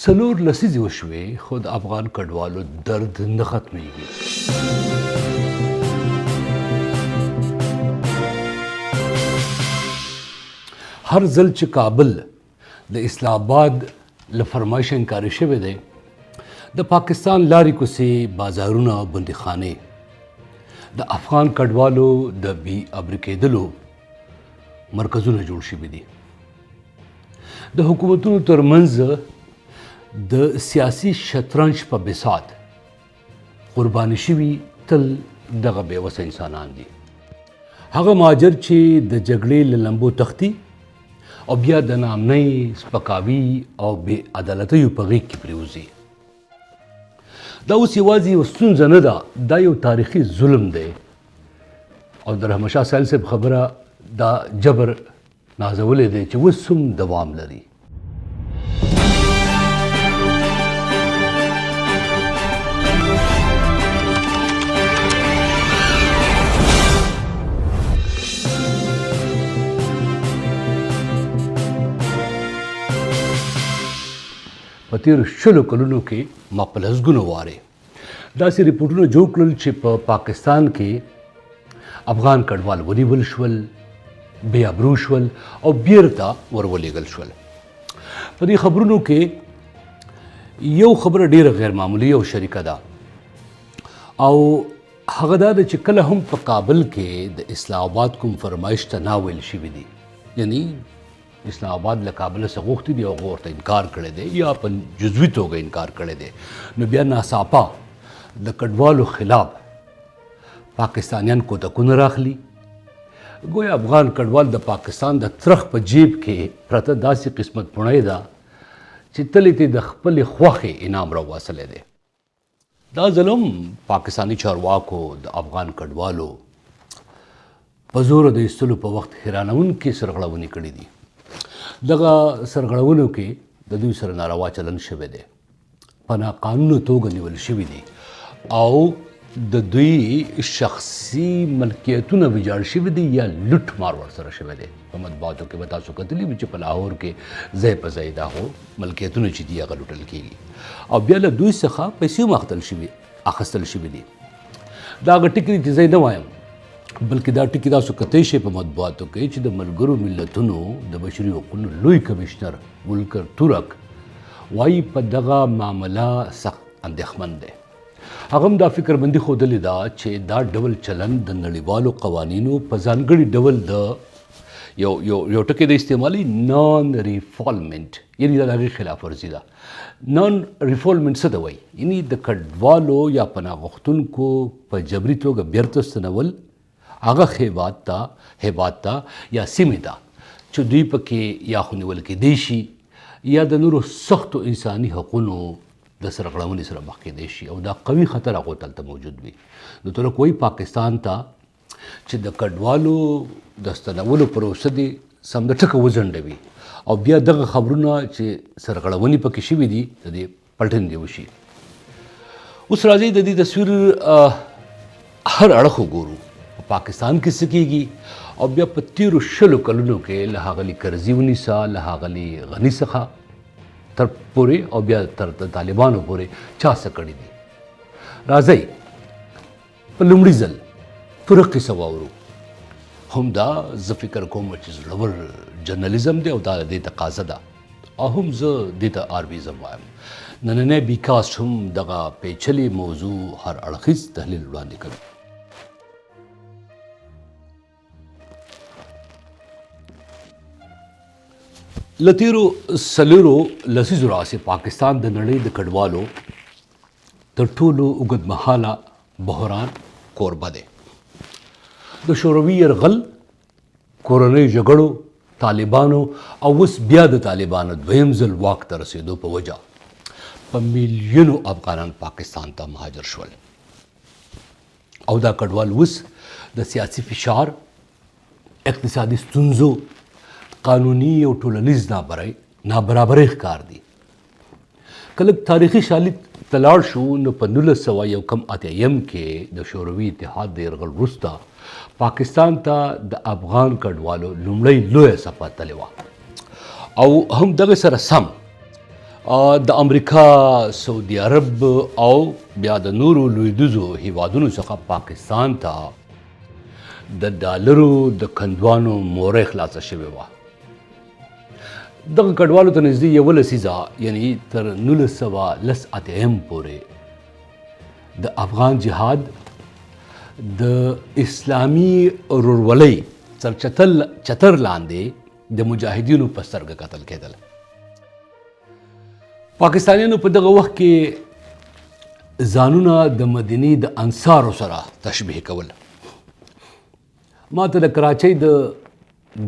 څلور لسیزې وشوې خو د افغان کډوالو درد نه ختمیږي. هر ځل چې کابل د اسلام آباد له فرمایش انکاري شوی دی، د پاکستان لارې کوڅې، بازارونه، بندیخانې د افغان کډوالو د بې ابرې کېدلو مرکزونه جوړ شوي دي. د حکومتونو ترمنځ د سیاسي شطرنج په بساط قرباني شوي تل دغه بېوسه انسانان دي. هغه مهاجر چې د جګړې له لمبو تښتي او بیا د ناامنۍ، سپکاوي او بې عدالتیو په غېږ کې پرېوځي. دا اوس یوازې یوه ستونزه نه ده، دا یو تاریخي ظلم دی او د رحمتشاه سایل صاحب خبره دا جبر نازولی دی چې اوس هم دوام لري. په تېرو 20 کلونو کې ما په لسګونو وارې داسې ریپورټونه جوړ کړل چې په پاکستان کې افغان کډوال ونیول شول، بې ابرو شول او بیرته ورولېږل شول. په دې خبرونو کې یو خبره ډیره غیر معمولي او شریکه ده، او هغه دا ده چې کله هم په کابل کې د اسلام آباد کوم فرمایش ته ناویل شوي دي، یعنی اسلام آباد له کابل څخه غوښتي دي او هغه ورته انکار کړی دی یا په جزوي توګه انکار کړی دی، نو بیا ناڅاپه د کډوالو خلاف پاکستانیان کوتکونه راخلي. گویا افغان کډوال د پاکستان د ترخ په جیب کې پرته داسې قسمت پوڼۍ ده چې تل یې د خپلې خوښې انعام راواسلی دی. دا ځل هم پاکستاني چارواکو د افغان کډوالو په زوره د ایستلو په وخت حیرانوونکې سرغړونې کړي دي. دغه سرغړونو کې د دوی سره ناروا چلند شوی دی، په ناقانونه توګه نیول شوي دي او د دوی شخصي ملکیتونه ویجاړ شوي دي یا لوټ مار ورسره شوی دی. په مطبوعاتو کې به تاسو کتلي وي چې په لاهور کې ځای په ځای دا هو ملکیتونه چې دي هغه لوټل کېږي او بیا له دوی څخه پیسې هم اخیستل شوي دي. دا هغه ټکي چې زه نه وایم، بلکې دا ټکي تاسو کتی شئ په مطبوعاتو کې چې د ملګرو ملتونو د بشري حقوقو لوی کمشنر ولکر تورک وایي په دغه معامله سخت اندېښمن دی. هغه هم دا فکرمندي ښودلې ده چې دا ډول چلند د نړیوالو قوانینو په ځانګړي ډول د یو ټکی د استعمالي نان ریفالمنټ، یعنې دا د هغې خلاف ورزي ده. نان ریفالمنټ څه ته وایي؟ یعنې د کډوالو یا پناه غوښتونکو په جبري توګه بیرته ستنول هغه هیواد ته یا سیمې ته چې دوی پکې یا خو نیول کېدی شي یا د نورو سختو انساني حقونو د سرغړونې سره مخ کېدی شي او دا قوي خطر هغو ته هلته موجود وي. نو ترک وایي پاکستان ته چې د کډوالو د ستنولو پروسه دې سم د ټکه وځنډوي او بیا دغه خبرونه چې سرغړونې پکې شوي دي د دې پلټنې وشي. اوس راځئ د دې تصویر هر اړخ وګورو. پاکستان کې څه کېږي او بیا په تېرو 20 کلونو کې له ښاغلي کرزي ونیسه، له ښاغلي غني څخه تر پورې او بیا تر طالبانو پورې چا څه کړي دي. راځئ په لومړي ځل پوره قصه واورو. هم دا زه فکر کوم چې زړور جرنالیزم دی او دا د دې تقاضا ده او هم زه دې ته آرویزم وایم. نننی بیکاسټ هم دغه پیچلې موضوع هر اړخیز تحلیل وړاندې کوي. له تېرو 4 لسیزو راهیسې پاکستان د نړۍ د کډوالو تر ټولو اوږدمهاله بحران کوربه دی. د شوروي یرغل، کورنیو جګړو، طالبانو او اوس بیا د طالبانو دویم ځل واک ته رسېدو په وجه په میلیونو افغانان پاکستان ته مهاجر شول او دا کډوال اوس د سیاسي فشار، اقتصادي ستونزو، قانوني او ټولنیز نابرابرۍ ښکار دي. که لږ تاریخي شالید ته لاړ شو نو په 1981 کې د شوروي اتحاد د یرغل وروسته پاکستان ته د افغان کډوالو لومړی لویه څپه تللې وه او هم دغه سره سم د امریکا، سعودي عرب او بیا د نورو لویدیځو هیوادونو څخه پاکستان ته د ډالرو د کندوانو موره خلاصه شوې وه. دغه کډوالو ته نږدې 11 یعنی تر 1910 پورې د افغان جهاد د اسلامي ورورولۍ چتر لاندې د مجاهدینو په سترګه کتل کېدل. پاکستانیانو په دغه وخت کې ځانونه د مدینې د انصارو سره تشبیه کول. ما ته د کراچۍ د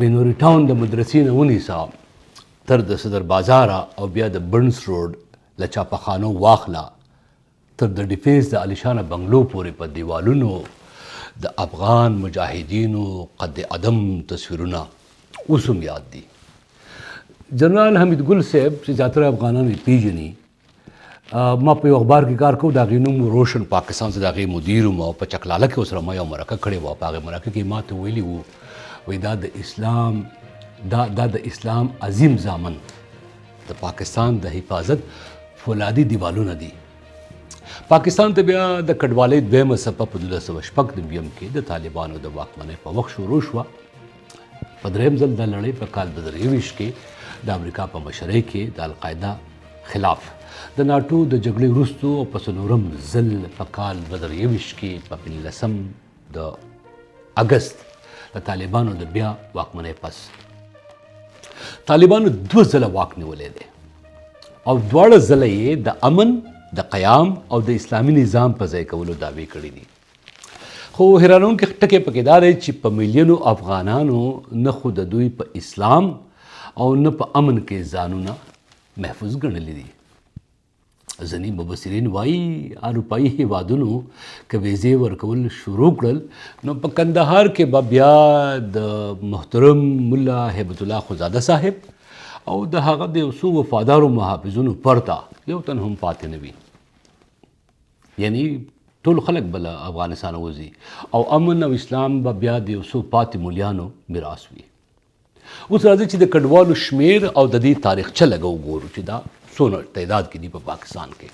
بینوري ټاون د مدرسې نه ونیسه تر د صدر بازاره او بیا د برنس روډ له چاپخانو واخله تر د ډیفینس د علیشانه بنگلو پورې په دیوالونو د افغان مجاهدینو قد عدم تصویرونه اوس هم یاد دي. جنرال حمید ګل صاحب چې زیاتره افغانان یې پیژني، ما په یو اخبار کې کار کوم، د هغې نوم روشن پاکستان زه د هغې مدیر وم او په چکلاله کې ورسره ما یو مرکه کړې وه. په هغې مرکه کې ما ته ویلي وو وایي دا د اسلام عظیم ضامن د پاکستان د حفاظت فولادي دیوالونه دي. پاکستان ته بیا د کډوالۍ دویمه څپه په 1996 کې د طالبانو د واکمنۍ په وخت شروع شوه. په درېیم ځل دا لړۍ په کال 2023 کې د امریکا په مشرۍ کې د القاعده خلاف د ناټو د جګړې وروستو او په څلورم ځل په کال 2023 کې په 15 د اګست د طالبانو د بیا واکمنۍ پس طالبانو 2 ځله واک نیولی دی او دواړه ځله یې د امن، د قیام او د اسلامي نظام په ځای کولو دعوې کړي دي. خو حیرانونکی ټکی پکې دا دی چې په میلیونو افغانانو نه خو د دوی په اسلام او نه په امن کې ځانونه محفوظ ګڼلي دي. ځینې مبصرین وایي اروپایي هیوادونو که ویزې ورکول شروع کړل نو په کندهار کې به بیا د محترم ملا هیبت الله خزاده صاحب او د هغه د یو څو وفادارو محافظونو پرته یو تن هم پاتې نه وي. یعنی ټول خلک به له افغانستانه وځي او امن او اسلام به بیا د یو څو پاتې مولیانو میراث وي. اوس راځي چې د کډوالو شمیر او د دې تاریخچه لږه وګورو چې دا څونه تعداد کې دي په پاکستان کې.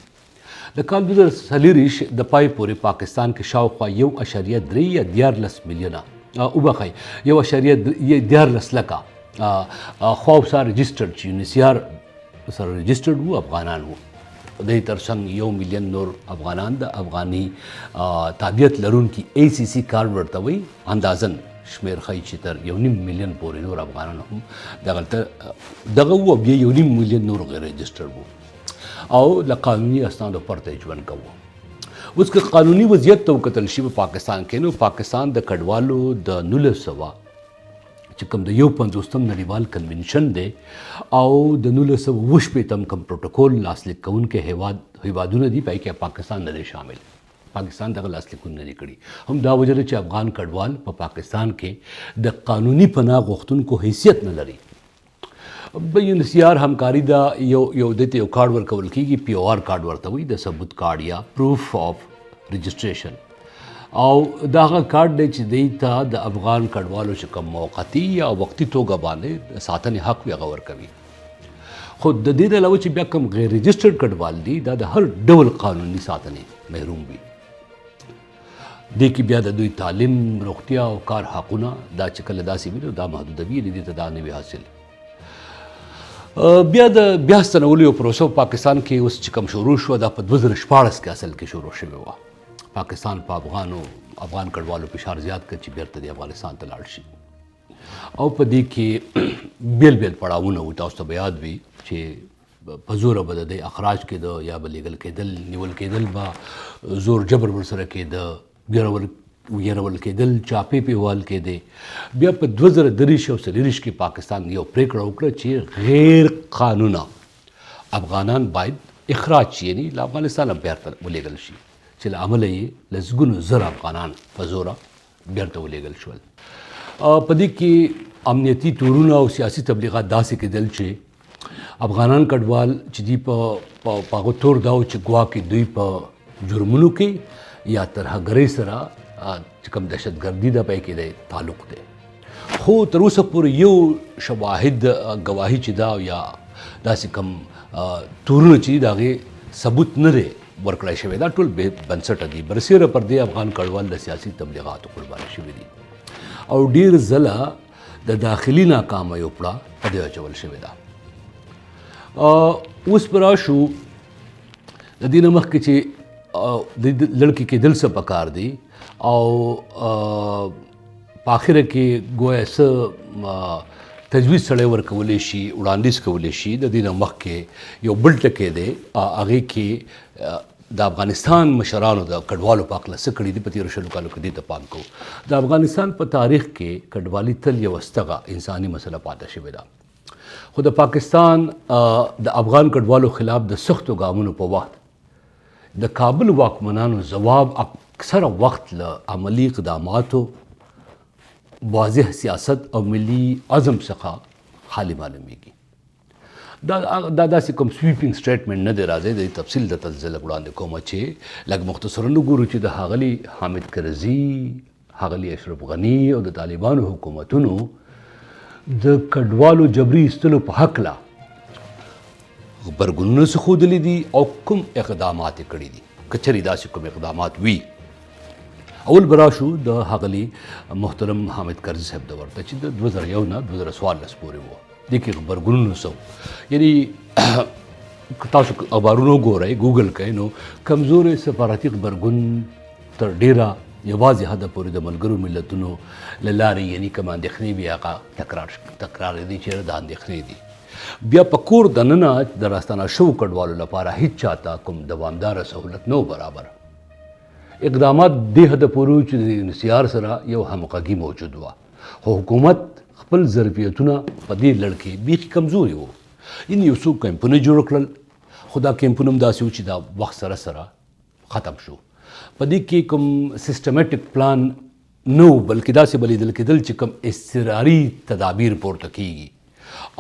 د کال 2040 د پای پورې پاکستان کې شاوخوا 1.3 یا 14 میلیونه وبخئ 1.14 لکه خواوسا رجسټرډ چې یونیسیار سره رجسټرډ وو افغانان وو. د دې ترڅنګ 1 میلیون نور افغانان د افغاني تابعیت لرونکي ACC کارډ ورته وایي اندازن شمیر ښایي چې تر 1.5 میلیون پورې نور افغانان هم دغه وو، بیا 1.5 میلیون نور غیر رجسټرډ وو او له قانوني اسنادو پرته ژوند کوو. اوس که قانوني وضعیت ته وکتل شي په پاکستان کې نو پاکستان د کډوالو د 1900 چې کوم د 51 نړیوال کنونشن دی او د 1928 کوم پروتوکول لاسلیک کوونکي هیوادونه دي پای کې پاکستان نه دی شامل. پاکستان دغه لاسلیکونه نه دي کړي. هم دا وجه ده چې افغان کډوال په پاکستان کې د قانوني پناه غوښتونکو حیثیت نه لري. یونیسیار همکاري دا یو دته یو کارډ ورکول کیږي، POR کارډ ورته وایي، د ثبوت کارډ یا پروف آف رجسټریشن. او دا هغه کارډ دی چې دوی ته د افغان کډوالو چې کوم موقتي یا وقتي توګه باندې ساتنې حق وي هغه ورکوي. خو د دې نه علاوه چې بیا کوم غیر رجسټرډ کډوال دي دا د هر ډول قانوني ساتنې محروم وي. دې کې بیا د دوی تعلیم، روغتیا او کار حقونه دا چې کله داسې وي نو دا محدودوي، دې ته دا نه وي حاصل. بیا د بیا ستنولو یو پروسه په پاکستان کې اوس چې کوم شروع شوه دا په 2014 کې اصل کې شروع شوې وه. پاکستان په افغان کډوالو فشار زیات کړ چې بیرته د افغانستان ته لاړ شي او په دې کې بیل پړاوونه وو. تاسو ته به یاد وي چې په زوره به د دې اخراج کېده یا به لیږل کېدل، نیول کېدل به زور جبر ورسره کېده، ویرول کېدل، چاپې پیوال کېدې. بیا په 2023 او 2024 کې پاکستان یو پریکړه وکړه چې غیر قانونه افغانان باید اخراج شي، یعنی له افغانستانه بیرته ولیږل شي چې له امله یې لسګونو زره افغانان په زوره بیرته ولیږل شول. په دې کې امنیتي تورونه او سیاسي تبلیغات داسې کېدل چې افغانان کډوال چې دي په هغه تور دا و چې ګواکې دوی په جرمونو کې یا ترهګرۍ سره چې کوم دهشتګردي ده پای کې دی تعلق دی. خو تر اوسه پورې یو شواهد ګواهي چې دا یا داسې کم تورونه چې د هغې ثبوت نه دی ورکړی شوی دا ټول بې بنسټه دي. برسیره پر دې افغان کډوال د سیاسي تبلیغاتو قرباني شوي دي او ډېر ځله د داخلي ناکامۍ پړه په دې اچول شوې ده. اوس به راشو د دې نه مخکې چې د لړکي کېدل څه پکار دي او په اخره کې ګویا څه تجویز سړی ورکولی شي وړاندیز کولی شي. د دې نه مخکې یو بل ټکی دی هغې کې د افغانستان مشرانو د کډوالو په هکله څه کړي دي په تېرو 20 کالو کې دې ته پام کوو. د افغانستان په تاریخ کې کډوالي تل یوه ستغه انساني مسله پاتې شوې ده خو د پاکستان د افغان کډوالو خلاف د سختو ګامونو په وخت د کابل واکمنانو ځواب اکثره وخت له عملي اقداماتو واضح سیاست او ملي عزم څخه خالی معلومیږي. دا داسې کوم سویپینګ سټیټمنټ نه دی راځي. د تفصیل د تزل وړاندې کومه چې لږ مختصرا وګورو چې د ښاغلي حامد کرزي ښاغلي اشرف غني او د طالبانو حکومتونو د کډوالو جبري ایستلو په هکله غبرګونونه څه ښودلي دي او کوم اقدامات یې کړي دي که چېرې داسې کوم اقدامات وي. اول به راشو د ښاغلي محترم حامد کرزي صاحب دور ته چې د 2001 نه 2014 پورې و. دې کې غبرګونونه څه یعنی تاسو اخبارونه وګورئ ګوګل کوئ نو کمزورې سفارتي غبرګون تر ډېره یوازې حده پورې د ملګرو ملتونو له لارې یعنی کوم اندېښنې وي هغه تکرار دي چېرې دا اندېښنې دي. بیا په کور دننه د راستانه شوو کډوالو لپاره هیڅ چاته کوم دوامداره سهولت نه برابر. اقدامات دې حده پورې چې د انسیار سره یو همغږي موجود وه خو حکومت خپل ظرفیتونه په دې لړ کې بیخي کمزوري وو. یعنې یو څو کیمپونه جوړ کړل خو دا کیمپونه هم داسې وو چې دا وخت سره سره ختم شو. په دې کې کوم سیسټمیټک پلان نه و بلکې داسې به لیدل کېدل چې کوم اضطراري تدابیر پورته کیږي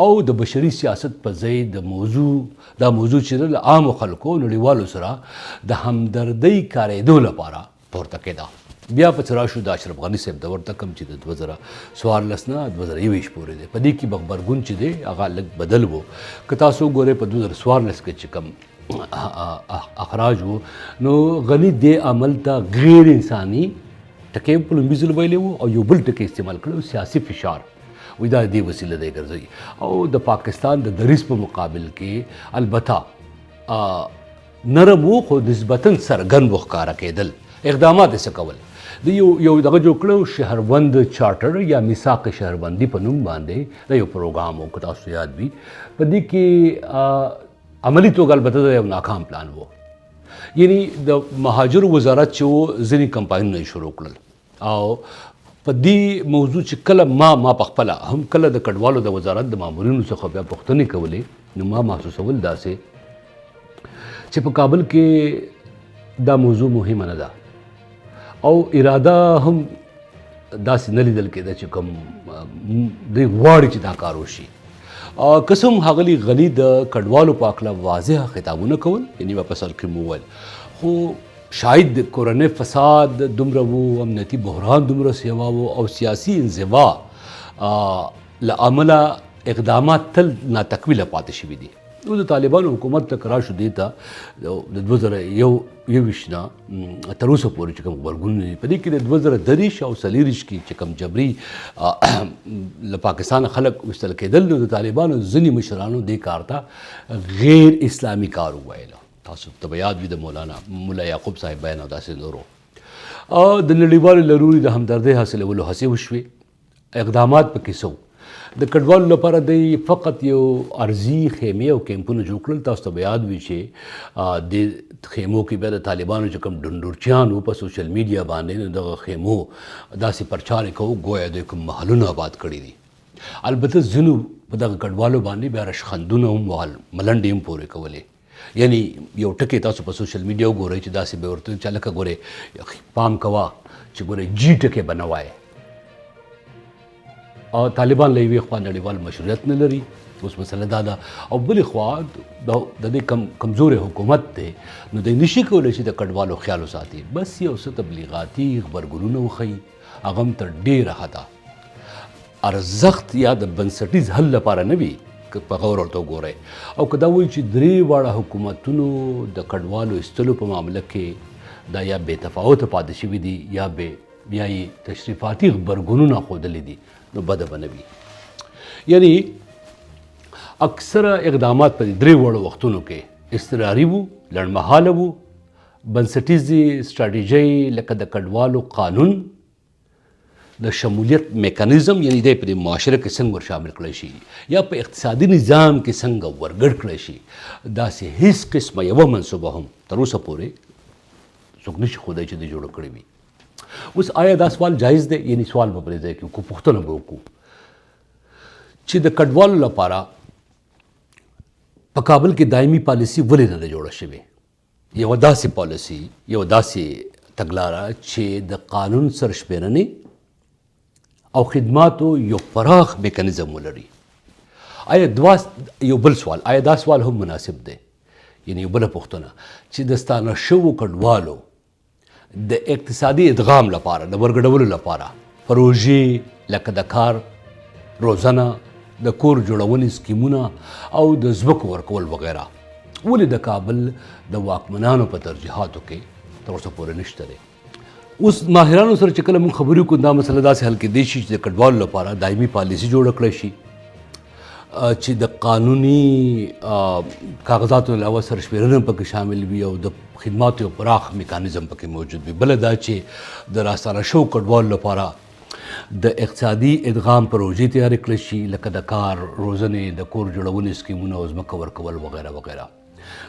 او د بشري سیاست په ځای دا موضوع چې له عامو خلکو نړیوالو سره د همدردۍ کارېدو لپاره پورته کېده. بیا په څه راشو د اشرف غني صاحب دور ته کوم چې د 2014 نه 2021 پورې دی. په دې کې به غبرګون چې دی هغه لږ بدل و. که تاسو وګورئ په 2014 کې چې کوم اخراج وو نو غني دې عمل ته غیر انساني ټکی په لومړي ځل ویلی وو او یو بل ټکی استعمال کړی سیاسي فشار وی دا دې وسیله دی ګرځوي او د پاکستان د دریځ په مقابل کې البته نرم وو خو نسبتاً څرګند وښکاره کېدل. اقدامات یې څه کول د یو دغه جوړ کړو شهروند چارټر یا میثاق شهروندي په نوم باندې د یو پروګرام و که تاسو یاد وي. په دې کې عملي توګه البته د یو ناکام پلان و. یعنی د مهاجرو وزارت چې و ځینې کمپاینونه یې شروع کړل او په دې موضوع چې کله ما په خپله هم کله د کډوالو د وزارت د مامورینو څخه بیا پوښتنې کولې نو ما محسوسول داسې چې په کابل کې دا موضوع مهمه نه ده او اراده هم داسې نه لیدل کېده چې کوم دوی غواړي چې دا کار وشي. قسم ښاغلي غني د کډوالو په هکله واضحه خطابونه کول یعنې به په سر کې مو وویل خو شاید د کورنۍ فساد دومره و امنیتي بحران دومره سیوا و او سیاسي انزوا له امله اقدامات تل ناتکمیله پاتې شوي دي. نو د طالبانو حکومت ته راشو دې ته د 2021 نه تر اوسه پورې چې کوم غبرګونونه دي په دې کې د 2023 او 2024 کې چې کوم جبري له پاکستان خلک ویستل کېدل نو د طالبانو ځینې مشرانو دې کار ته غیر اسلامي کار وویله. تاسو ته به یاد وي د مولا یعقوب صاحب بیان او داسې نورو د نړیوالو لروري د همدردۍ حاصلولو هڅې وشوې. اقدامات پکې څه د کډوالو لپاره د فقط یو ارضي خیمې او کیمپونه جوړ کړل. تاسو ته به یاد وي چې د خیمو کې بیا د طالبانو چې کوم ډنډورچیان وو په سوشل میډیا باندې نو دغه خیمو داسې پرچار یې کوو گویا دوی کوم محلونه آباد کړي دي. البته ځینو په دغه کډوالو باندې بیا رشخندونه هم وهل ملنډې هم پورې کولې. یعنی یو ټکی تاسو په سوشل میډیا وګورئ چې داسې به ورته چې لکه ګورئ پام کوه چې ګورئ جي ټکی به نه وایې او طالبان له یوې خوا نړیوال مشروعیت نه لري. اوس مسله دا ده او بلې خوا د دې کمزورې حکومت دی نو دی نشي کولی چې د کډوالو خیال وساتي. بس یو څه تبلیغاتي غبرګونونه وښیي هغه هم تر ډېره حده ارزښت یا د بنسټیز حل لپاره نه وي په غور ورته وګورئ او که دا وایي چې درې واړه حکومتونو د کډوالو ایستلو په معامله کې دا یا بې تفاوته پاتې شوي دي یا یې تشریفاتي غبرګونونه ښودلي دي نو بده به نه وي. یعنی اکثره اقدامات په دې درې واړو وختونو کې اضطراري وو، لنډمهاله وو، بنسټیزې سټراټیژۍ لکه د کډوالو قانون، د شمولیت میکانیزم یعنی دی په معاشره کې څنګه ور شامل کړی شي یا په اقتصادي نظام کې څنګه ورګډ کړی شي، داسې هیڅ قسمه یوه منصوبه هم تر اوسه پورې څوک نشي ښودی چې د جوړه کړې وي. اوس آیا دا سوال جایز دی؟ یعنی سوال به په دې ځای کې وکړو، پوښتنه به وکړو چې د کډوالو لپاره په کابل کې دایمي پالیسي ولې نه ده جوړه شوې؟ یوه داسې پالیسي، یوه داسې تګلاره چې د قانون سرشمېرنې او خدماتو یو پراخ میکانیزم ولري. آیا یو بل سوال، آیا دا سوال هم مناسب دی؟ یعنی یو بله پوښتنه چې د ستانه شوو کډوالو د اقتصادي ادغام لپاره، د ورګډولو لپاره پروژې لکه د کار، روزنه، د کور جوړونې سکیمونه او د ځمکو ورکول وغیره ولې د کابل د واکمنانو په ترجیحاتو کې تر اوسه پورې نشته دی؟ اوس ماهرانو سره چې کله موږ خبرې کوو دا مسله داسې حل کېدی شي چې د کډوالو لپاره دایمي پالیسي جوړه کړی شي چې د قانوني کاغذاتو علاوه سرشمېرنه پکې شامل وي او د خدماتو یو پراخ میکانیزم پکې موجود وي. بله دا چې د راستانه شوو کډوالو لپاره د اقتصادي ادغام پروژې تیارې کړی شي لکه د کار، روزنې، د کور جوړونې سکیمونه او ځمکه ورکول وغیره وغیره.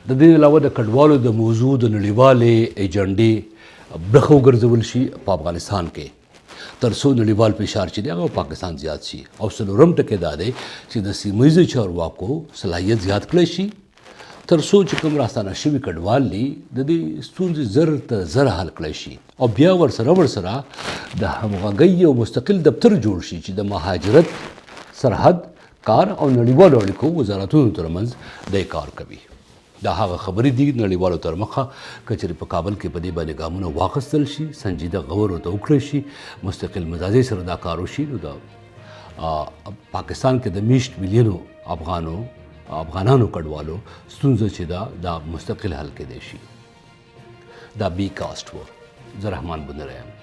د دې علاوه د کډوالو د موضوع د نړیوالې ایجنډې برخه وګرځول شي په افغانستان کې تر څو نړیوال فشار چې دی هغه پاکستان زیات شي. او څلورم ټکی دا دی چې د سیمه ییزو چارواکو صلاحیت زیات کړی شي تر څو چې کوم راستانه شوي کډوال دي د دې ستونزې زر ته زر حل کړی شي او بیا ورسره د همغږۍ یو مستقل دفتر جوړ شي چې د مهاجرت، سرحد، کار او نړیوالو اړیکو وزارتونو ترمنځ دی کار کوي. دا هغه خبرې دي نړیوالو تر مخه که چېرې په کابل کې په دې باندې ګامونه واخیستل شي، سنجیده غور ورته وکړی شي، مستقل مزاجۍ سره دا کار وشي، نو دا پاکستان کې د 20 میلیونو افغانانو کډوالو ستونزه چې دا مستقل حل کېدی شي. دا بی کاسټ و. زه رحمان بندره یم.